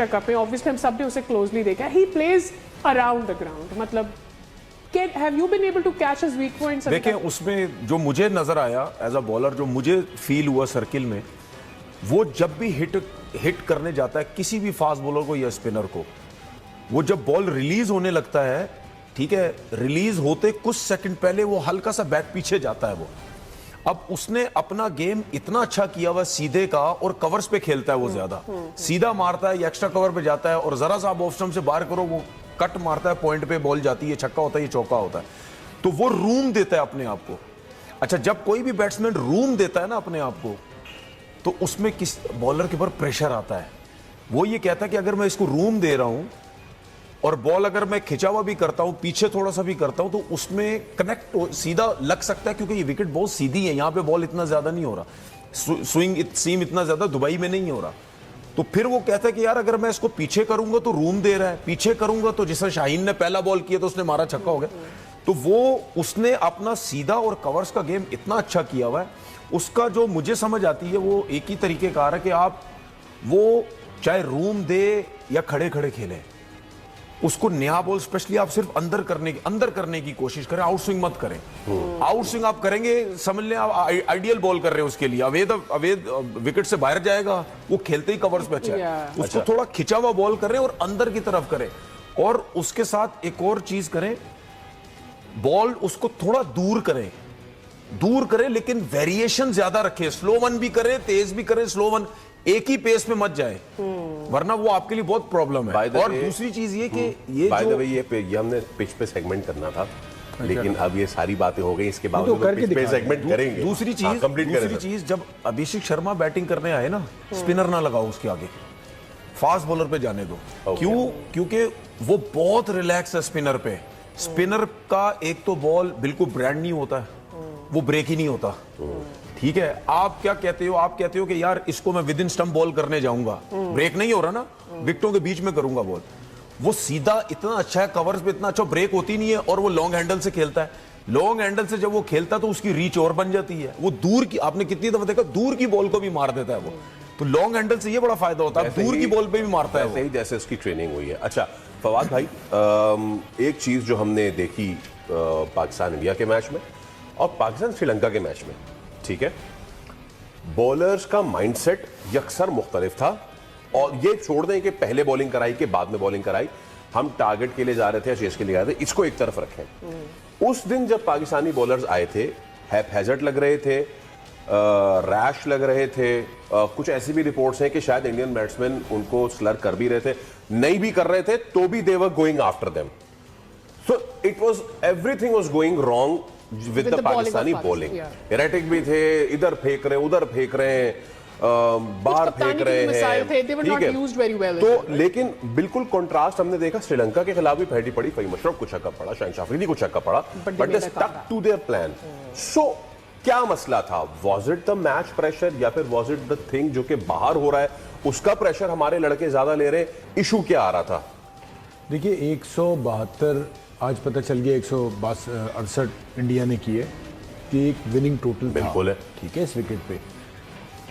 Cup में obviously हम सब ने उसे क्लोजली देखा है, he plays around the ground, मतलब have you been able to catch his weak points? देखिए, उसमें जो मुझे नजर आया एज अ बॉलर, जो मुझे फील हुआ सर्किल में, वो जब भी हिट करने जाता है किसी भी फास्ट बॉलर को या स्पिनर को, वो जब बॉल रिलीज होने लगता है, ठीक है, रिलीज होते कुछ सेकंड पहले वो हल्का सा बैक पीछे जाता है वो। अब उसने अपना गेम इतना अच्छा किया हुआ सीधे का, और कवर्स पे खेलता है वो ज्यादा, सीधा मारता है या एक्स्ट्रा कवर पे जाता है, और जरा सा आप ऑफ स्टंप से बाहर करो वो कट मारता है, पॉइंट पे बॉल जाती है, छक्का होता है, ये चौका होता है। तो वो रूम देता है अपने आप को। अच्छा, जब कोई भी बैट्समैन रूम देता है ना अपने आप को, तो उसमें किस बॉलर के ऊपर प्रेशर आता है। वो ये कहता है कि अगर मैं इसको रूम दे रहा हूं और बॉल अगर मैं खिंचा हुआ भी करता हूं, पीछे थोड़ा सा भी करता हूं, तो उसमें कनेक्ट सीधा लग सकता है, क्योंकि ये विकेट बहुत सीधी है, यहां पे बॉल इतना ज्यादा नहीं हो रहा, स्विंग सीम इतना ज्यादा दुबई में नहीं हो रहा। तो फिर वो कहता है कि यार अगर मैं इसको पीछे करूंगा तो रूम दे रहा है, पीछे करूंगा तो, जैसे शाहीन ने पहला बॉल किया तो उसने मारा, छक्का हो गया। तो वो उसने अपना सीधा और कवर्स का गेम इतना अच्छा किया हुआ है। उसका जो मुझे समझ आती है वो एक ही तरीके का है कि आप वो चाहे रूम दे या खड़े खड़े खेले, उसको नया बॉल स्पेशली आप सिर्फ अंदर करने की कोशिश करें, आउट स्विंग मत करें। आउट स्विंग आप करेंगे, समझ लें आप आइडियल बॉल कर रहे हैं उसके लिए, अवैध विकेट से बाहर जाएगा, वो खेलते ही कवर्स पे अच्छा है। उसको थोड़ा खिंचा हुआ बॉल करें और अंदर की तरफ करें, और उसके साथ एक और चीज करें, बॉल उसको थोड़ा दूर करें, लेकिन वेरिएशन ज्यादा रखें, स्लो वन भी करें, तेज भी करें, स्लो वन, एक ही पेस में मत जाए, वरना वो आपके लिए बहुत प्रॉब्लम है। और दूसरी चीज ये कि ये हमने पिच पे सेगमेंट करना था, लेकिन अब ये सारी बातें हो गई, इसके बाद तो पिच पे सेगमेंट करेंगे। दूसरी चीज जब अभिषेक शर्मा बैटिंग करने आए ना, स्पिनर ना लगाओ उसके आगे, फास्ट बॉलर पे जाने दो। क्यों? क्योंकि वो बहुत रिलैक्स है स्पिनर पे। स्पिनर का एक तो बॉल बिल्कुल ब्रांड नहीं होता है, वो ब्रेक ही नहीं होता, ठीक है। आप क्या कहते हो? आप कहते हो कि यार इसको मैं विद इन स्टंप बॉल करने जाऊंगा, ब्रेक नहीं हो रहा ना, विकेटों के बीच में करूंगा बॉल। वो सीधा इतना अच्छा है, कवर्स पे इतना अच्छा, ब्रेक होती नहीं है, और वो लॉन्ग हैंडल से खेलता है। लॉन्ग हैंडल से जब वो खेलता है तो उसकी रीच और बन जाती है, वो दूर की, आपने कितनी दफा देखा, दूर की बॉल को भी मार देता है वो। तो लॉन्ग हैंडल से ये बड़ा फायदा होता है, दूर की बॉल पे भी मारता है, ही जैसे उसकी ट्रेनिंग हुई है। अच्छा फवाद भाई, एक चीज जो हमने देखी पाकिस्तान इंडिया के मैच में और पाकिस्तान श्रीलंका के मैच में, ठीक है, बॉलर्स का माइंडसेट यकसर मुख्तलिफ था। और ये छोड़ दें कि पहले बॉलिंग कराई के बाद में बॉलिंग कराई, हम टारगेट के लिए जा रहे थे या चेस के लिए जा रहे थे, इसको एक तरफ रखें। उस दिन जब पाकिस्तानी बॉलर्स आए थे, हैज़र्ड लग रहे थे, रैश लग रहे थे, कुछ ऐसी भी रिपोर्ट्स हैं कि शायद इंडियन बैट्समैन उनको स्लर कर भी रहे थे, नहीं भी कर रहे थे तो भी they were going after them. So it was, everything was going wrong with the Pakistani bowling. Erratic भी थे, इधर फेंक रहे, उधर फेंक रहे, बाहर फेंक रहे हैं, ठीक है। तो लेकिन बिल्कुल कंट्रास्ट हमने देखा, श्रीलंका के खिलाफ भी फैटी पड़ी, फहीम अशरफ को छक्का पड़ा, शाहिन अफरीदी को छक्का पड़ा, but they stuck to their plan. So क्या मसला था? Was it the match pressure या फिर वाज इट द थिंग जो कि बाहर हो रहा है उसका प्रेशर हमारे लड़के ज्यादा ले रहे? इशू क्या आ रहा था? देखिए 172 आज पता चल गया, 168 इंडिया ने किए, कि एक विनिंग टोटल बिल्कुल है, ठीक है। इस विकेट पे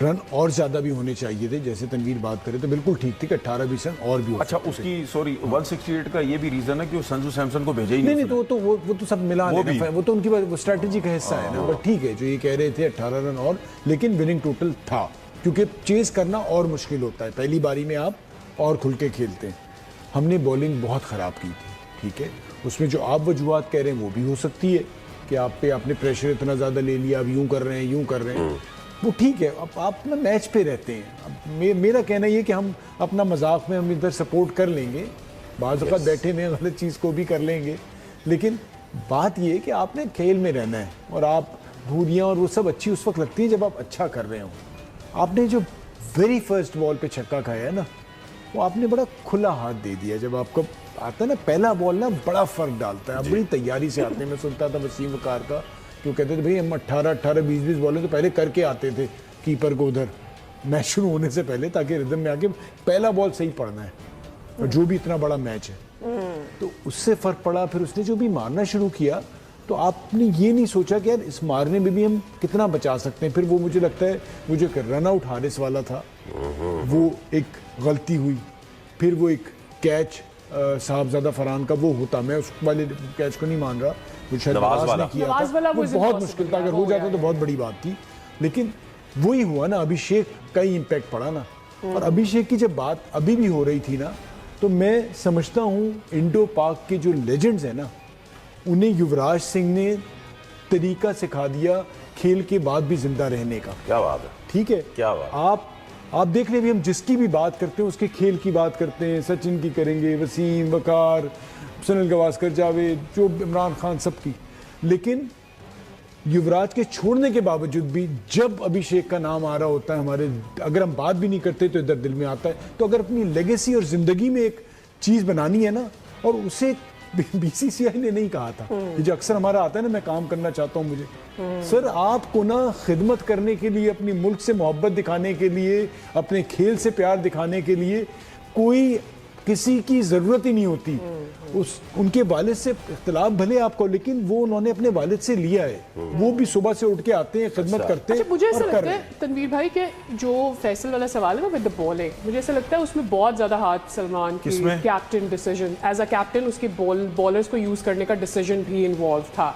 रन और ज्यादा भी होने चाहिए थे, जैसे तनवीर बात करे तो बिल्कुल ठीक थी कि 18-20 रन और भी हो। अच्छा, उसकी सॉरी 168 का ये भी रीजन है कि वो संजू सैमसन को भेजा ही नहीं। नहीं, तो वो तो सब मिला, वो तो उनकी स्ट्रैटेजी का हिस्सा है ना। बट ठीक है, जो ये कह रहे थे 18 रन और, लेकिन विनिंग टोटल था, क्योंकि चेस करना और मुश्किल होता है, पहली बारी में आप और खुल के खेलते हैं। हमने बॉलिंग बहुत खराब की थी, ठीक है। उसमें जो आप वजूहत कह रहे हैं वो भी हो सकती है कि आप पे आपने प्रेशर इतना ज़्यादा ले लिया, अब यूं कर रहे हैं, वो ठीक है। अब आप ना मैच पे रहते हैं। अब मेरा कहना ये कि हम अपना मजाक में हम इधर सपोर्ट कर लेंगे, बाज़ वक़्त बैठे में गलत चीज़ को भी कर लेंगे, लेकिन बात ये है कि आपने खेल में रहना है, और आप धूलियाँ और वो सब अच्छी उस वक्त लगती है जब आप अच्छा कर रहे हो। आपने जो वेरी फर्स्ट बॉल पे छक्का खाया है ना, वो आपने बड़ा खुला हाथ दे दिया। जब आपको आता है ना पहला बॉल ना, बड़ा फर्क डालता है। आप बड़ी तैयारी से आते हैं। मैं सुनता था वसीम वकार का, क्यों कहते थे भाई हम 18 20 बॉलें तो पहले करके आते थे कीपर को उधर मैच शुरू होने से पहले, ताकि रिदम में आके पहला बॉल सही पड़ना है, और जो भी इतना बड़ा मैच है। तो उससे फर्क पड़ा। फिर उसने जो भी मारना शुरू किया, तो आपने ये नहीं सोचा कि यार इस मारने में भी हम कितना बचा सकते हैं। फिर वो मुझे लगता है वो जो रन आउट हारिस वाला था, वो एक गलती हुई, फिर वो एक कैच साहबजादा फरहान का वो होता, मैं उस वाले कैच को नहीं मान रहा, वो शायद नवाज नवाज वाला। ने किया नवाज था, वाला वो was बहुत impossible मुश्किल था, यार, अगर वो हो जाता यार। तो बहुत बड़ी बात थी। लेकिन वही हुआ ना, अभिषेक का ही इम्पैक्ट पड़ा ना। और अभिषेक की जब बात अभी भी हो रही थी ना, तो मैं समझता हूँ इंडो पाक के जो लेजेंड्स हैं ना, उन्हें युवराज सिंह ने तरीका सिखा दिया खेल के बाद भी जिंदा रहने का। क्या बात है, ठीक है, क्या बात। आप देख रहे हैं, हम जिसकी भी बात करते हैं उसके खेल की बात करते हैं, सचिन की करेंगे, वसीम, वकार, सुनील गावस्कर, जावेद, जो इमरान खान, सबकी। लेकिन युवराज के छोड़ने के बावजूद भी जब अभिषेक का नाम आ रहा होता है हमारे, अगर हम बात भी नहीं करते तो इधर दिल में आता है। तो अगर अपनी लेगेसी और जिंदगी में एक चीज बनानी है ना, और उसे बीसीसीआई ने नहीं कहा था, ये जो अक्सर हमारा आता है ना, मैं काम करना चाहता हूं मुझे, सर आपको ना खिदमत करने के लिए, अपनी मुल्क से मोहब्बत दिखाने के लिए, अपने खेल से प्यार दिखाने के लिए कोई किसी की जरूरत ही नहीं होती। उनके वालिद से इख्तिलाफ भले आपको, लेकिन वो उन्होंने अपने वालिद से लिया है। वो भी सुबह से उठ के आते हैं, खिदमत करते हैं। अच्छा, मुझे ऐसा और कर लगता रहे है हैं। तनवीर भाई के जो फैसल वाला सवाल है ना विद द बॉलिंग, मुझे ऐसा लगता है उसमें बहुत ज्यादा हाथ सलमान की किसमें? Captain decision, as a captain उसके बॉलर्स को यूज करने का डिसीजन भी इन्वॉल्व था।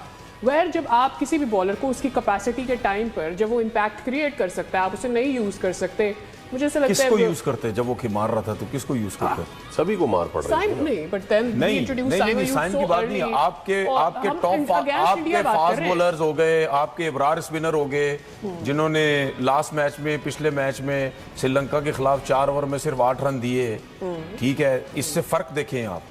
वेयर जब आप किसी भी बॉलर को उसकी कैपेसिटी के टाइम पर जब वो इम्पैक्ट क्रिएट कर सकता है, आप उसे नहीं यूज कर सकते। मुझे ऐसा लगता किसको है यूज करते जब वो मार रहा था, तो किसको यूज करते? सभी को मार पड़ रही साइन है। नहीं, बट देन नहीं साइन की बात नहीं है। आपके टॉप, आपके फास्ट बॉलर्स हो गए, आपके इब्रार स्पिनर हो गए, जिन्होंने लास्ट मैच में, पिछले मैच में श्रीलंका के खिलाफ 4 ओवर में सिर्फ 8 रन दिए। ठीक है, इससे फर्क देखें आप,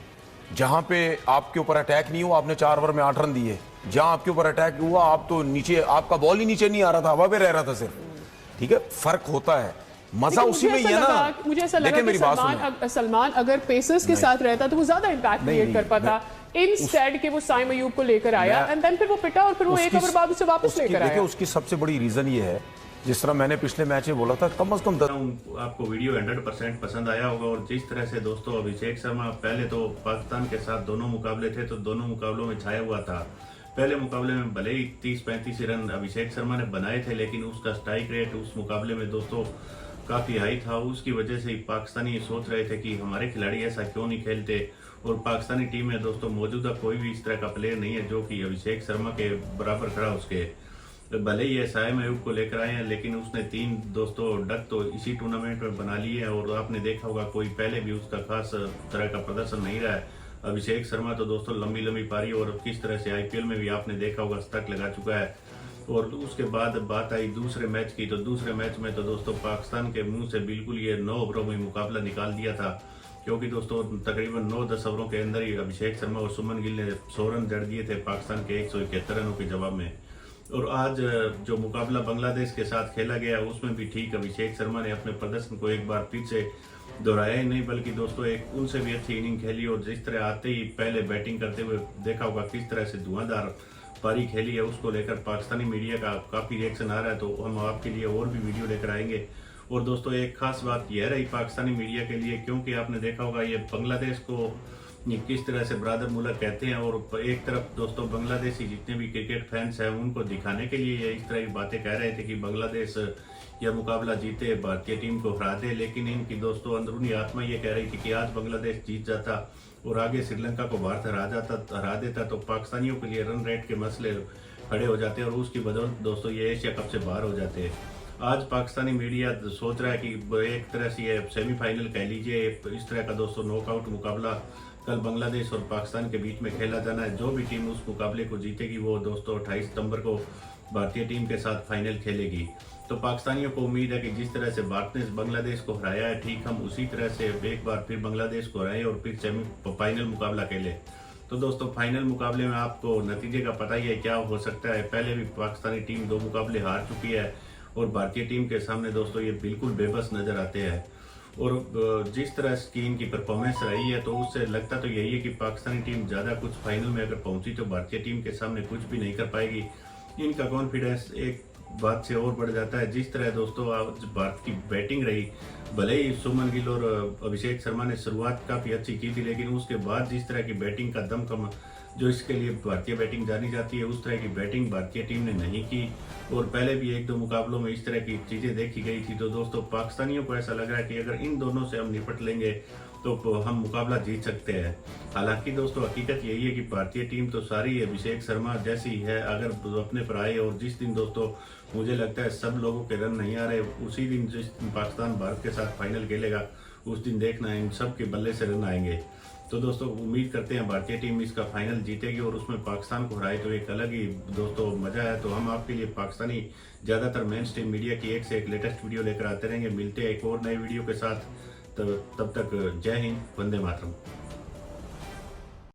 जहां पे आपके ऊपर अटैक नहीं हुआ, आपने 4 ओवर में 8 रन दिए। जहां आपके ऊपर अटैक हुआ, आप तो नीचे, आपका बॉल ही नीचे नहीं आ रहा था, हवा पे रह रहा था सिर्फ। ठीक है, फर्क होता है, मजा उसी में ही है ना। मुझे ऐसा लगा देखें मेरी बात कि सलमान अगर पेसर्स के साथ रहता तो वो ज्यादा इम्पैक्ट क्रिएट कर पाता, इंस्टेड के वो साइम अयूब को लेकर आया एंड देन फिर वो पिटा और फिर वो एक ओवर बाद उसे वापस लेकर आया। देखिए उसकी सबसे बड़ी रीजन ये है, जिस तरह मैंने पिछले मैच में बोला था, कम से कम आपको वीडियो 100% पसंद आया होगा। और जिस तरह से दोस्तों अभिषेक शर्मा पहले तो पाकिस्तान के साथ दोनों मुकाबले थे तो दोनों मुकाबलों में छाया हुआ था। पहले मुकाबले में भले ही 30-35 रन अभिषेक शर्मा ने बनाए थे, लेकिन उसका स्ट्राइक रेट उस मुकाबले में दोस्तों काफी हाई था। उसकी वजह से पाकिस्तानी सोच रहे थे कि हमारे खिलाड़ी ऐसा क्यों नहीं खेलते। और पाकिस्तानी टीम में दोस्तों मौजूदा कोई भी इस तरह का प्लेयर नहीं है जो कि अभिषेक शर्मा के बराबर खड़ा। उसके भले ही साइम अयूब को लेकर आए हैं, लेकिन उसने 3 दोस्तों डक तो इसी टूर्नामेंट में बना लिए हैं। और आपने देखा होगा कोई पहले भी उसका खास तरह का प्रदर्शन नहीं रहा है। अभिषेक शर्मा तो दोस्तों लंबी लंबी पारी और किस तरह से आईपीएल में भी आपने देखा होगा शतक लगा चुका है। और उसके बाद बात आई दूसरे मैच की, तो दूसरे मैच में तो दोस्तों पाकिस्तान के मुंह से बिल्कुल ये 9 ओवरों में मुकाबला निकाल दिया था, क्योंकि दोस्तों तकरीबन 9-10 ओवरों के अंदर ही अभिषेक शर्मा और सुमन गिल ने 100 रन जड़ दिए थे पाकिस्तान के 171 रनों के जवाब में। और आज जो मुकाबला बांग्लादेश के साथ खेला गया उसमें भी ठीक अभिषेक शर्मा ने अपने प्रदर्शन को एक बार फिर से दोहराया ही नहीं, बल्कि दोस्तों एक उनसे भी अच्छी इनिंग खेली। और जिस तरह आते ही पहले बैटिंग करते हुए देखा होगा किस तरह से धुआंधार पारी खेली है, उसको लेकर पाकिस्तानी मीडिया का काफी रिएक्शन आ रहा है। तो हम आपके लिए और भी वीडियो लेकर आएंगे। और दोस्तों एक खास बात यह रही पाकिस्तानी मीडिया के लिए, क्योंकि आपने देखा होगा ये बांग्लादेश को किस तरह से ब्रादर मुल्क कहते हैं। और एक तरफ दोस्तों बांग्लादेशी जितने भी क्रिकेट फैंस हैं उनको दिखाने के लिए ये इस तरह की बातें कह रहे थे कि बांग्लादेश यह मुकाबला जीते, भारतीय टीम को हरा दे। लेकिन इनकी दोस्तों अंदरूनी आत्मा ये कह रही थी कि आज बांग्लादेश जीत जाता और आगे श्रीलंका को भारत हरा देता तो पाकिस्तानियों के लिए रन रेट के मसले खड़े हो जाते और उसकी बदौलत दोस्तों ये एशिया कप से बाहर हो जाते हैं। आज पाकिस्तानी मीडिया सोच रहा है कि एक तरह से ये सेमीफाइनल कह लीजिए, इस तरह का दोस्तों नॉकआउट मुकाबला कल बांग्लादेश और पाकिस्तान के बीच में खेला जाना है। जो भी टीम उस मुकाबले को जीतेगी वो दोस्तों 28 सितंबर को भारतीय टीम के साथ फाइनल खेलेगी। तो पाकिस्तानियों को उम्मीद है कि जिस तरह से भारत ने बांग्लादेश को हराया है, ठीक हम उसी तरह से एक बार फिर बांग्लादेश को हराएं और फिर सेमीफाइनल मुकाबला खेलें। तो दोस्तों फाइनल मुकाबले में आपको नतीजे का पता ही है क्या हो सकता है। पहले भी पाकिस्तानी टीम 2 मुकाबले हार चुकी है और भारतीय टीम के सामने दोस्तों ये बिल्कुल बेबस नजर आते हैं। और जिस तरह की इनकी परफॉर्मेंस रही है तो उससे लगता तो यही है कि पाकिस्तानी टीम ज़्यादा कुछ फाइनल में अगर पहुंची तो भारतीय टीम के सामने कुछ भी नहीं कर पाएगी। इनका कॉन्फिडेंस एक बात से और बढ़ जाता है। जिस तरह दोस्तों आज भारत की बैटिंग रही, भले ही सुमन गिल और अभिषेक शर्मा ने शुरुआत काफ़ी अच्छी की थी, लेकिन उसके बाद जिस तरह की बैटिंग का दमखम जो इसके लिए भारतीय बैटिंग जानी जाती है उस तरह की बैटिंग भारतीय टीम ने नहीं की। और पहले भी 1-2 मुकाबलों में इस तरह की चीज़ें देखी गई थी। तो दोस्तों पाकिस्तानियों को ऐसा लग रहा है कि अगर इन दोनों से हम निपट लेंगे तो हम मुकाबला जीत सकते हैं। हालांकि दोस्तों हकीकत यही है कि भारतीय टीम तो सारी अभिषेक शर्मा जैसी है, अगर अपने पर आए और जिस दिन दोस्तों मुझे लगता है सब लोगों के रन नहीं आ रहे, उसी दिन जिस दिन पाकिस्तान भारत के साथ फाइनल खेलेगा उस दिन देखना इन सब के बल्ले से रन आएंगे। तो दोस्तों उम्मीद करते हैं भारतीय टीम इसका फाइनल जीतेगी और उसमें पाकिस्तान को हराए, तो एक अलग ही दोस्तों मजा है। तो हम आपके लिए पाकिस्तानी ज़्यादातर मेन स्ट्रीम मीडिया की एक से एक लेटेस्ट वीडियो लेकर आते रहेंगे। मिलते हैं एक और नए वीडियो के साथ, तब तक जय हिंद, वंदे मातरम।